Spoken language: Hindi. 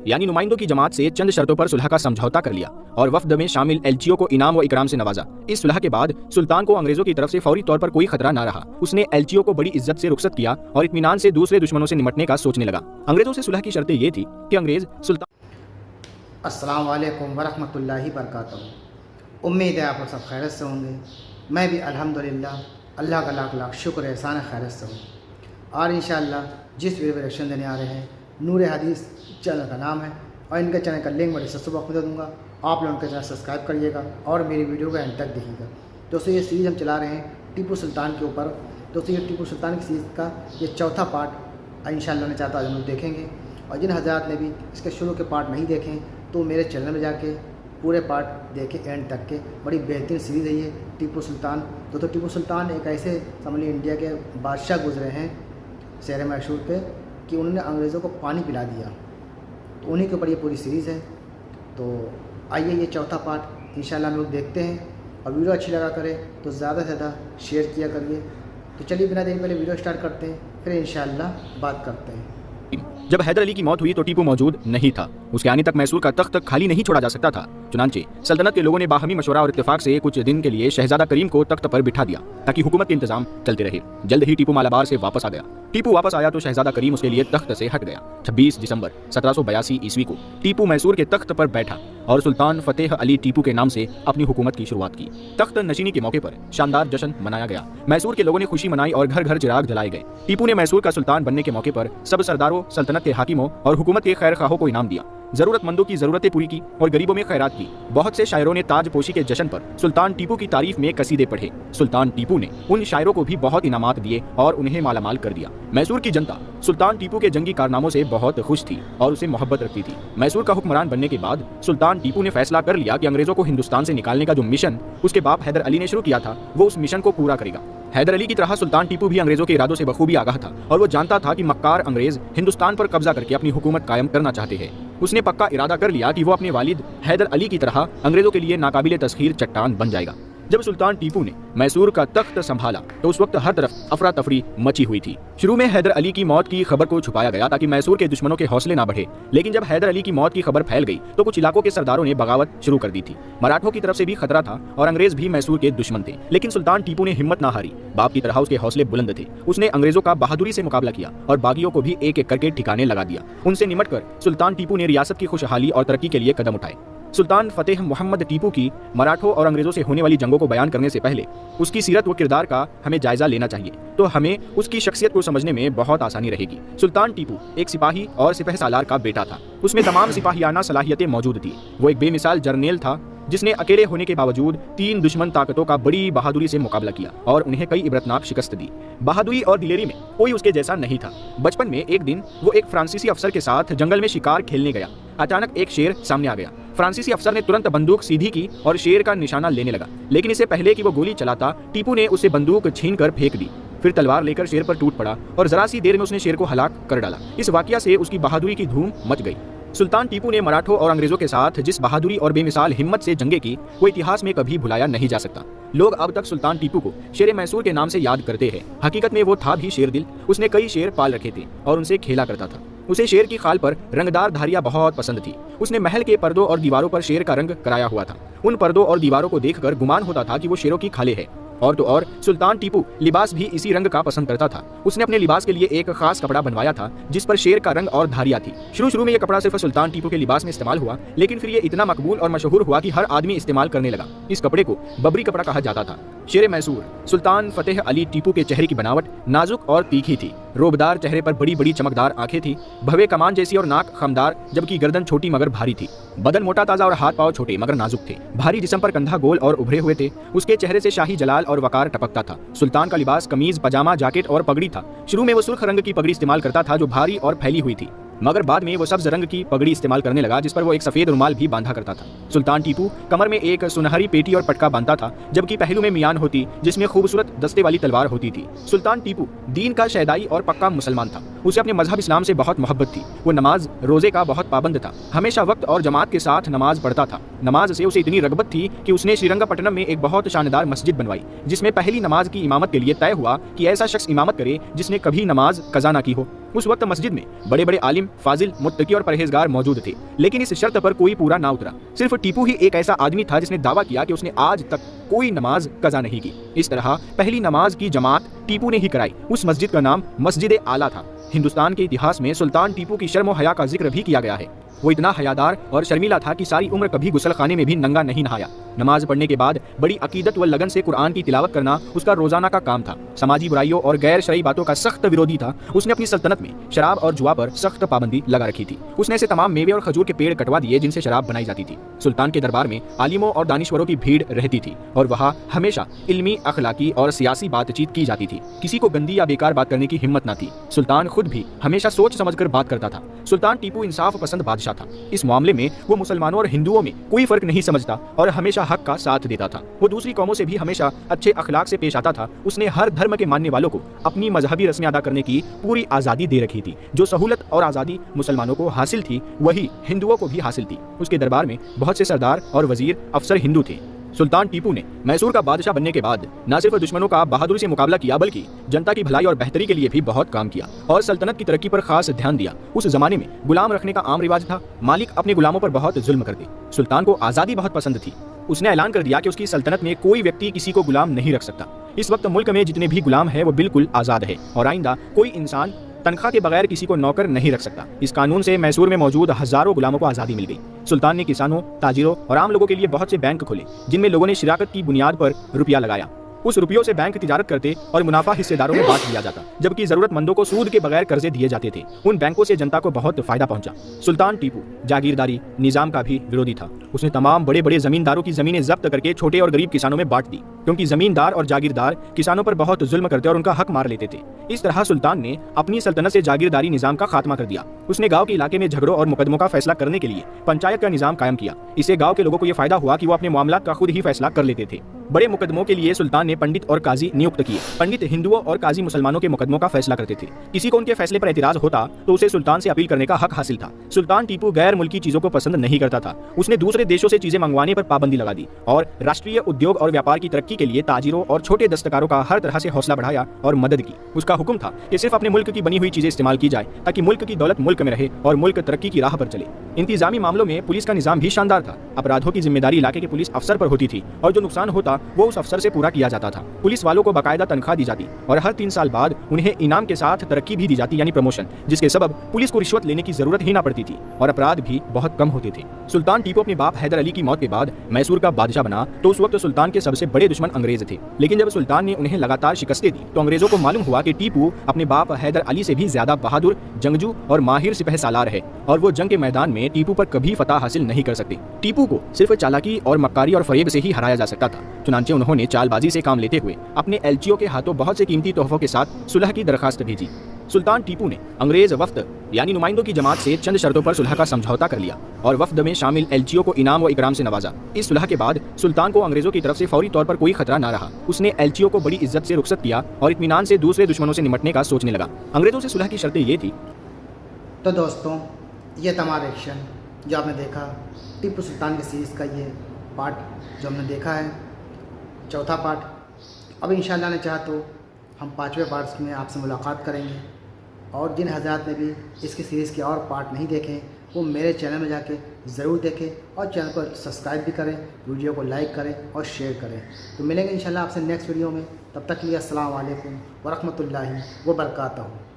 यानी नुमाइंदों की जमात से चंद शर्तों पर सुलह का समझौता कर लिया और वफ्द में शामिल एलचियों को इनाम व इकराम से नवाजा। इस सुलह के बाद सुल्तान को अंग्रेजों की तरफ से फौरी तौर पर कोई खतरा न रहा। उसने एलचियों को बड़ी इज्जत से रुखसत किया और इत्मीनान से दूसरे दुश्मनों से निपटने का सोचने लगा। अंग्रेजों से सुलह की शर्तें ये थी कि अंग्रेज सुल्तान अस्सलाम वालेकुम वरहमतुल्लाहि वबरकातुहू। उम्मीद है आप लोग सब खैरियत से होंगे। मैं भी अल्हम्दुलिल्लाह अल्लाह का लाख लाख शुक्र एहसान खैरियत से हूँ। और इंशाअल्लाह जिस वीडियो में रिएक्शन देने आ रहे हैं नूर हदीस चैनल का नाम है और इनके चैनल का लिंक मैं डिस्क्रिप्शन बॉक्स में दे दूँगा। आप लोग उनके चैनल सब्सक्राइब करिएगा और मेरी वीडियो को एंड तक देखिएगा। दोस्तों ये सीरीज़ हम चला रहे हैं टीपू सुल्तान के ऊपर। दोस्तों ये टीपू सुल्तान की सीरीज़ का ये चौथा पार्ट इंशाअल्लाह ने चाहता आज हम लोग देखेंगे। और जिन हज़रात ने भी इसके शुरू के पार्ट नहीं देखें तो मेरे चैनल में जाके पूरे पार्ट देखें एंड तक के। बड़ी बेहतरीन सीरीज़ है ये टीपू सुल्तान। दोस्तों टीपू सुल्तान एक ऐसे समझ लीजिए इंडिया के बादशाह गुजरे हैं शहर मैसूर पे कि उन्होंने अंग्रेज़ों को पानी पिला दिया। तो उन्हीं के ऊपर ये पूरी सीरीज़ है। तो आइए ये चौथा पार्ट इंशाल्लाह हम लोग देखते हैं। और वीडियो अच्छी लगा करे तो ज़्यादा से ज़्यादा शेयर किया करिए। तो चलिए बिना देरी पहले वीडियो स्टार्ट करते हैं, फिर इंशाल्लाह बात करते हैं। जब हैदर अली की मौत हुई तो टीपू मौजूद नहीं था। उसके आने तक मैसूर का तख्त खाली नहीं छोड़ा जा सकता था। चुनांचे सल्तनत के लोगों ने बाहमी मशवरा और इत्तेफाक से कुछ दिन के लिए शहजादा करीम को तख्त पर बिठा दिया ताकि हुकूमत के इंतजाम चलते रहे। जल्द ही टीपू मालाबार से वापस आ गया। टीपू वापस आया तो शहजादा करीम उसके लिए तख्त से हट गया। 26 दिसंबर 1782 ईस्वी को टीपू मैसूर के तख्त पर बैठा और सुल्तान फतेह अली टीपू के नाम से अपनी हुकूमत की शुरुआत की। तख्त नशीनी के मौके पर शानदार जश्न मनाया गया। मैसूर के लोगों ने खुशी मनाई और घर घर चिराग जलाए गए। टीपू ने मैसूर का सुल्तान बनने के मौके पर सब सरदारों, सल्तनत के हाकिमों और हुकूमत के खैर खाहों को इनाम दिया। जरूरतमंदों की जरूरतें पूरी की और गरीबों में खैरात की। बहुत से शायरों ने ताजपोशी के जश्न पर सुल्तान टीपू की तारीफ में कसीदे पढ़े। सुल्तान टीपू ने उन शायरों को भी बहुत इनामात दिए और उन्हें मालामाल कर दिया। मैसूर की जनता सुल्तान टीपू के जंगी कारनामों से बहुत खुश थी और उसे मोहब्बत रखती थी। मैसूर का हुक्मरान बनने के बाद सुल्तान टीपू ने फैसला कर लिया कि अंग्रेजों को हिंदुस्तान से निकालने का जो मिशन उसके बाप हैदर अली ने शुरू किया था वो उस मिशन को पूरा करेगा। हैदर अली की तरह सुल्तान टीपू भी अंग्रेजों के इरादों से बखूबी आगाह था और वो जानता था कि मक्कार अंग्रेज हिंदुस्तान पर कब्जा करके अपनी हुकूमत कायम करना चाहते हैं। उसने पक्का इरादा कर लिया कि वो अपने वालिद हैदर अली की तरह अंग्रेजों के लिए नाकाबिले तस्खीर चट्टान बन जाएगा। जब सुल्तान टीपू ने मैसूर का तख्त संभाला तो उस वक्त हर तरफ अफरा तफरी मची हुई थी। शुरू में हैदर अली की मौत की खबर को छुपाया गया ताकि मैसूर के दुश्मनों के हौसले ना बढ़े। लेकिन जब हैदर अली की मौत की खबर फैल गई तो कुछ इलाकों के सरदारों ने बगावत शुरू कर दी थी। मराठों की तरफ से भी खतरा था और अंग्रेज भी मैसूर के दुश्मन थे। लेकिन सुल्तान टीपू ने हिम्मत ना हारी। बाप की तरह उसके हौसले बुलंद थे। उसने अंग्रेजों का बहादुरी से मुकाबला किया और बागियों को भी एक एक करके ठिकाने लगा दिया। उनसे निमटकर सुल्तान टीपू ने रियासत की खुशहाली और तरक्की के लिए कदम उठाए। सुल्तान फतेह मोहम्मद टीपू की मराठों और अंग्रेजों से होने वाली जंगों को बयान करने से पहले उसकी सीरत व किरदार का हमें जायजा लेना चाहिए, तो हमें उसकी शख्सियत को समझने में बहुत आसानी रहेगी। सुल्तान टीपू एक सिपाही और सिपह सालार का बेटा था। उसमें तमाम सिपाहियाना सलाहियतें मौजूद थी। वो एक बेमिसाल जर्नेल था जिसने अकेले होने के बावजूद 3 दुश्मन ताकतों का बड़ी बहादुरी से मुकाबला किया और उन्हें कई इबरतनाक शिकस्त दी। बहादुरी और दिलेरी में कोई उसके जैसा नहीं था। बचपन में एक दिन वो एक फ्रांसीसी अफसर के साथ जंगल में शिकार खेलने गया। अचानक एक शेर सामने आ गया। फ्रांसीसी अफसर ने तुरंत बंदूक सीधी की और शेर का निशाना लेने लगा। लेकिन इससे पहले कि वो गोली चलाता टीपू ने उससे बंदूक छीनकर फेंक दी। फिर तलवार लेकर शेर पर टूट पड़ा और जरा सी देर में उसने शेर को हलाक कर डाला। इस वाकया से उसकी बहादुरी की धूम मच गई। सुल्तान टीपू ने मराठों और अंग्रेजों के साथ जिस बहादुरी और बेमिसाल हिम्मत से जंगे की वो इतिहास में कभी भुलाया नहीं जा सकता। लोग अब तक सुल्तान टीपू को शेर मैसूर के नाम से याद करते हैं। हकीकत में वो था भी शेर दिल। उसने कई शेर पाल रखे थे और उनसे खेला करता था। उसे शेर की खाल पर रंगदार धारियां बहुत पसंद थी। उसने महल के पर्दों और दीवारों पर शेर का रंग कराया हुआ था। उन पर्दों और दीवारों को देखकर गुमान होता था कि वो शेरों की खाले है। और तो और सुल्तान टीपू लिबास भी इसी रंग का पसंद करता था। उसने अपने लिबास के लिए एक खास कपड़ा बनवाया था जिस पर शेर का रंग और धारियां थी। शुरू में यह कपड़ा सिर्फ सुल्तान टीपू के लिबास में इस्तेमाल हुआ, लेकिन फिर ये इतना मकबूल और मशहूर हुआ कि हर आदमी इस्तेमाल करने लगा। इस कपड़े को बबरी कपड़ा कहा जाता था। शेर मैसूर सुल्तान फतेह अली टीपू के चेहरे की बनावट नाजुक और तीखी थी। रोबदार चेहरे पर बड़ी बड़ी चमकदार आंखें थी, भवे कमान जैसी और नाक खमदार, जबकि गर्दन छोटी मगर भारी थी। बदन मोटा ताजा और हाथ पांव छोटे मगर नाजुक थे। भारी जिस्म पर कंधा गोल और उभरे हुए थे। उसके चेहरे से शाही जलाल और वकार टपकता था। सुल्तान का लिबास कमीज, पजामा, जैकेट और पगड़ी था। शुरू में वो सुर्ख रंग की पगड़ी इस्तेमाल करता था जो भारी और फैली हुई थी, मगर बाद में वो सब्ज रंग की पगड़ी इस्तेमाल करने लगा जिस पर वो एक सफेद रुमाल भी बांधा करता था। सुल्तान टीपू कमर में एक सुनहरी पेटी और पटका बांधता था, जबकि पहलू में मियान होती जिसमें खूबसूरत दस्ते वाली तलवार होती थी। सुल्तान टीपू दीन का शहदाई और पक्का मुसलमान था। उसे अपने मजहब इस्लाम से बहुत मोहब्बत थी। वो नमाज रोजे का बहुत पाबंद था। हमेशा वक्त और जमात के साथ नमाज पढ़ता था। नमाज से उसे इतनी रगबत थी कि उसने श्रीरंगपट्टनम में एक बहुत शानदार मस्जिद बनवाई, जिसमें पहली नमाज की इमामत के लिए तय हुआ कि ऐसा शख्स इमामत करे जिसने कभी नमाज कज़ा ना की हो। उस वक्त मस्जिद में बड़े बड़े आलिम, फाजिल, मुत्तकी और परहेजगार मौजूद थे, लेकिन इस शर्त पर कोई पूरा ना उतरा। सिर्फ टीपू ही एक ऐसा आदमी था जिसने दावा किया कि उसने आज तक कोई नमाज कज़ा नहीं की। इस तरह पहली नमाज की जमात टीपू ने ही कराई। उस मस्जिद का नाम मस्जिद आला था। हिंदुस्तान के इतिहास में सुल्तान टीपू की शर्म और हया का जिक्र भी किया गया है। वो इतना हयादार और शर्मीला था कि सारी उम्र कभी गुसल खाने में भी नंगा नहीं नहाया। नमाज पढ़ने के बाद बड़ी अकीदत व लगन से कुरान की तिलावत करना उसका रोजाना का काम था। समाजी बुराइयों और गैर शरई बातों का सख्त विरोधी था। उसने अपनी सल्तनत में शराब और जुआ पर सख्त पाबंदी लगा रखी थी। उसने ऐसे तमाम मेवे और खजूर के पेड़ कटवा दिए जिनसे शराब बनाई जाती थी। सुल्तान के दरबार में आलिमों और दानिश्वरों की भीड़ रहती थी और वहाँ हमेशा इल्मी, अखलाकी और सियासी बातचीत की जाती थी। किसी को गंदी या बेकार बात करने की हिम्मत न थी। सुल्तान खुद भी हमेशा सोच समझकर बात करता था। सुल्तान टीपू इंसाफ पसंद बादशाह था। इस मामले में वो मुसलमानों और हिंदुओं में कोई फर्क नहीं समझता और हमेशा हक का साथ देता था। वो दूसरी कौमों से भी हमेशा अच्छे अखलाक से पेश आता था। उसने हर धर्म के मानने वालों को अपनी मजहबी रस्में अदा करने की पूरी आज़ादी दे रखी थी। जो सहूलत और आज़ादी मुसलमानों को हासिल थी वही हिंदुओं को भी हासिल थी। उसके दरबार में बहुत से सरदार और वजीर, अफसर हिंदू थे। सुल्तान टीपू ने मैसूर का बादशाह बनने के बाद न सिर्फ दुश्मनों का बहादुरी से मुकाबला किया बल्कि जनता की भलाई और बेहतरी के लिए भी बहुत काम किया और सल्तनत की तरक्की पर खास ध्यान दिया। उस जमाने में गुलाम रखने का आम रिवाज था। मालिक अपने गुलामों पर बहुत जुल्म करते। सुल्तान को आज़ादी बहुत पसंद थी। उसने ऐलान कर दिया कि उसकी सल्तनत में कोई व्यक्ति किसी को गुलाम नहीं रख सकता। इस वक्त मुल्क में जितने भी गुलाम है वो बिल्कुल आज़ाद है और आइंदा कोई इंसान तनख्वाह के बगैर किसी को नौकर नहीं रख सकता। इस कानून से मैसूर में मौजूद हजारों गुलामों को आज़ादी मिल गई। सुल्तान ने किसानों, ताजिरों और आम लोगों के लिए बहुत से बैंक खोले जिनमें लोगों ने शिराकत की बुनियाद पर रुपया लगाया। उस रुपयों से बैंक तिजारत करते और मुनाफा हिस्सेदारों में बांट दिया जाता, जबकि जरूरतमंदों को सूद के बगैर कर्जे दिए जाते थे। उन बैंकों से जनता को बहुत फायदा पहुंचा। सुल्तान टीपू जागीरदारी निजाम का भी विरोधी था। उसने तमाम बड़े बड़े जमींदारों की जमीनें जब्त करके छोटे और गरीब किसानों में बांट दी, क्योंकि जमींदार और जागीरदार किसानों पर बहुत जुल्म करते और उनका हक मार लेते थे। इस तरह सुल्तान ने अपनी सल्तनत से जागीरदारी निजाम का खात्मा कर दिया। उसने गाँव के इलाके में झगड़ों और मुकदमों का फैसला करने के लिए पंचायत का निजाम कायम किया। इससे गाँव के लोगों को यह फायदा हुआ कि वो अपने मामलात का खुद ही फैसला कर लेते थे। बड़े मुकदमों के लिए सुल्तान ने पंडित और काजी नियुक्त किए। पंडित हिंदुओं और काजी मुसलमानों के मुकदमों का फैसला करते थे। किसी को उनके फैसले पर एतराज होता तो उसे सुल्तान से अपील करने का हक हासिल था। सुल्तान टीपू गैर मुल्की चीजों को पसंद नहीं करता था। उसने दूसरे देशों से चीजें मंगवाने पर पाबंदी लगा दी और राष्ट्रीय उद्योग और व्यापार की तरक्की के लिए ताजिरों और छोटे दस्तकारों का हर तरह से हौसला बढ़ाया और मदद की। उसका हुक्म था कि सिर्फ अपने मुल्क की बनी हुई चीजें इस्तेमाल की जाए ताकि मुल्क की दौलत मुल्क में रहे और मुल्क तरक्की की राह पर चले। इंतजामी मामलों में पुलिस का निजाम भी शानदार था। अपराधों की जिम्मेदारी इलाके के पुलिस अफसर पर होती थी और जो नुकसान होता वो उस अफसर से पूरा किया जाता था। पुलिस वालों को बाकायदा तनख्वाह दी जाती और हर 3 साल बाद उन्हें इनाम के साथ तरक्की भी दी जाती, यानी प्रमोशन, जिसके सबब पुलिस को रिश्वत लेने की जरूरत ही ना पड़ती थी और अपराध भी बहुत कम होते थे। सुल्तान टीपू अपने बाप हैदर अली की मौत के बाद मैसूर का बादशाह बना तो उस वक्त सुल्तान के सबसे बड़े दुश्मन अंग्रेज थे। लेकिन जब सुल्तान ने उन्हें लगातार शिकस्तें दी तो अंग्रेजों को मालूम हुआ कि टीपू अपने बाप हैदर अली से भी ज्यादा बहादुर, जंगजू और माहिर सिपह सालार है और वो जंग के मैदान में टीपू पर कभी फतह हासिल नहीं कर सकते। टीपू को सिर्फ चालाकी और मक्कारी और फरेब से ही हराया जा सकता था। चुनांचे उन्होंने चालबाजी से काम लेते हुए अपने एलचियों के हाथों बहुत से कीमती तोहफों के साथ सुलह की दरखास्त भेजी। सुल्तान टीपू ने अंग्रेज वफ्द यानी नुमाइंदों की जमात से चंद शर्तों पर सुलह का समझौता कर लिया और वफ्द में शामिल एलचियों को इनाम व इकराम से नवाजा। इस सुलह के बाद सुल्तान को अंग्रेजों की तरफ से फौरी तौर पर कोई खतरा न रहा। उसने एलचियों को बड़ी इज्जत से रुखसत किया और इत्मीनान से दूसरे दुश्मनों से निपटने का सोचने लगा। अंग्रेजों से सुलह की शर्तें ये थी। तो दोस्तों, ये तमाम रिएक्शन जो आपने देखा टीपू सुल्तान की सीरीज़ का ये पार्ट जो हमने देखा है, चौथा पार्ट। अब इंशाअल्लाह ने चाहा तो हम 5वें पार्ट्स में आपसे मुलाकात करेंगे और जिन हज़रात ने भी इसकी सीरीज़ के और पार्ट नहीं देखे वो मेरे चैनल में जाके ज़रूर देखें और चैनल को सब्सक्राइब भी करें, वीडियो को लाइक करें और शेयर करें। तो मिलेंगे इंशाअल्लाह आपसे नेक्स्ट वीडियो में। तब तक के लिए अस्सलाम वालेकुम व रहमतुल्लाहि व बरकातहू।